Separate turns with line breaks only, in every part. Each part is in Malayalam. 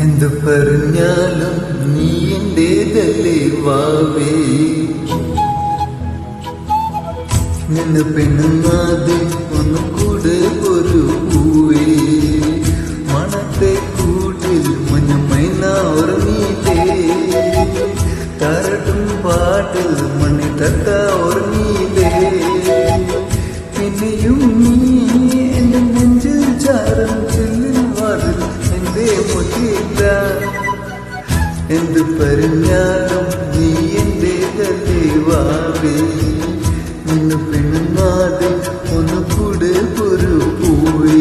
എന്തു പറഞ്ഞാലും നീ എന്റേതല്ലേ വാവേ, നിന്ന് പെണ്ണുങ്ങാതെ ഒന്നു കൂടെ ഒരു പൂവേ, മണത്തെ കൂട്ടിൽ മഞ്ഞമൈന ഉറങ്ങിയിട്ടേ, തരട്ടും പാട്ടിൽ മണി തട്ട ഉറങ്ങിയില്ലേ, പിന്നെയും നീ എന്റെ നെഞ്ചിൽ ചാരം ചെല്ലിൽ വാതിൽ എന്റെ മുറ്റിയില്ല. എന്ത് പറഞ്ഞാലും നീ എന്റേതല്ലേ വാവേ, നിന്ന് പെണ്ണുങ്ങാതെ ഒന്ന് കൂടെ ഒരു പൂവേ.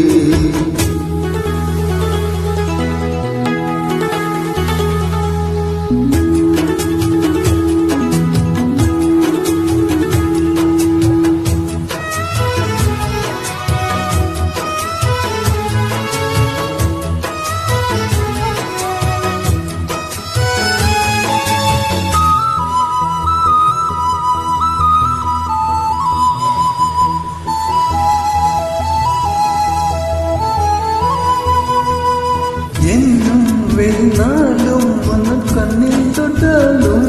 എന്നും വെന്നാലും ഒന്ന് കണ്ണിൽ തൊട്ടാലും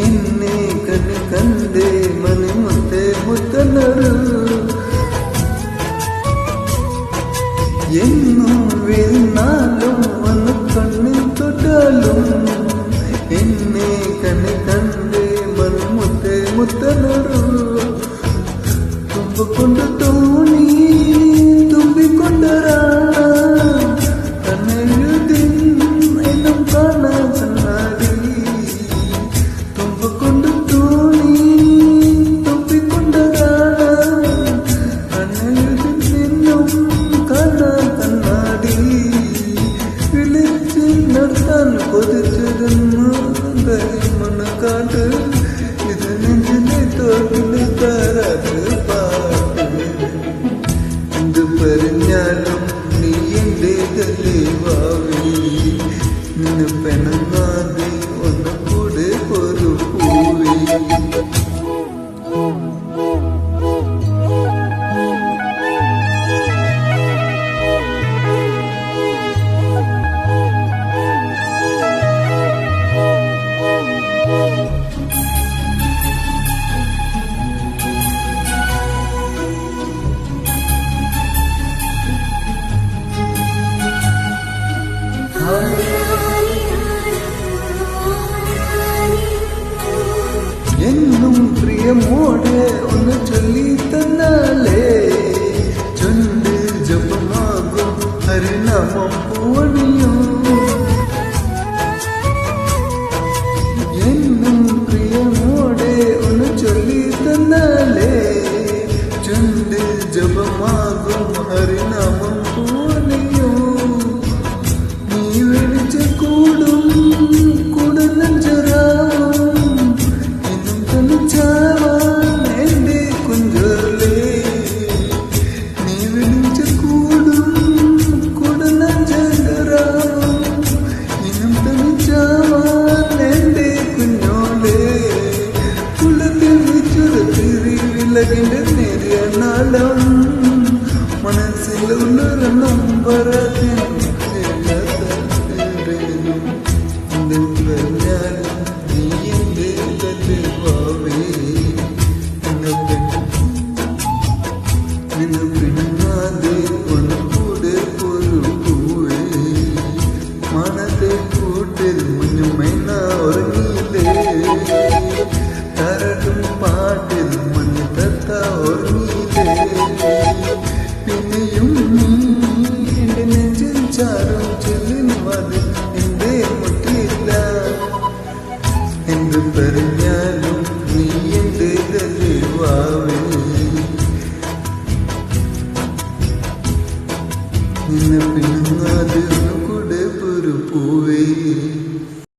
എന്നെ കണ്ണി കണ്ടേ മണിമുത്തേ മുത്തനരു. എന്നും വെന്നാലും ഒന്ന് കണ്ണിൽ തൊട്ടാലും എന്നെ കണ്ണി കണ്ടേ മണിമുത്തേ മുത്തനരു. തുമ്പുകൊണ്ട് തോണി തുമ്പിക്കൊണ്ടരാ മണക്കാട്ട് ഇത് നെഞ്ചിലെ തോട്ടിലെ താരാട്ട് പാട്ട്. എന്ത് പറഞ്ഞാലും നീ എന്റേതല്ലേ വാവേ, നിന്ന് പെണ്ണാതെ ഒന്ന് കൂടെ ഒരു പൂവേ. എന്നും പ്രിയമോടെ ഒന്ന് ചൊല്ലി തന്നാലേ ചൊല്ല് ജപമാകും ഹരിനാമം പൂവണിയും. എന്നും പ്രിയമോടെ ഒന്ന് ചൊല്ലി തന്നാലേ ചൊല്ല് ജപമാകും ഹരിനാമം പൂവണിയും. നീ വിളിച്ച കൂടും മനസ്സിലുള്ളൊരു നമ്പറത്തിനും നീ എന്റെ വാവേ, നിന്ന് പിന്നാതെ ഒന്ന് കൂടെ ഒരു പൂവേ, മണത്തെ കൂട്ടിൽ മുഞ്ഞുമൈന ഉറങ്ങിയില്ലേ, തരട്ടും പാട്ടിൽ മഞ്ഞ് തത്ത ഉറങ്ങിയില്ലേ, പിന്നെയും നീ എന്റെ നെഞ്ചിൽ ചാരം ചെല്ലിൽ വാതിൽ എന്റെ മുട്ടിയില്ല. എന്ത് പറഞ്ഞു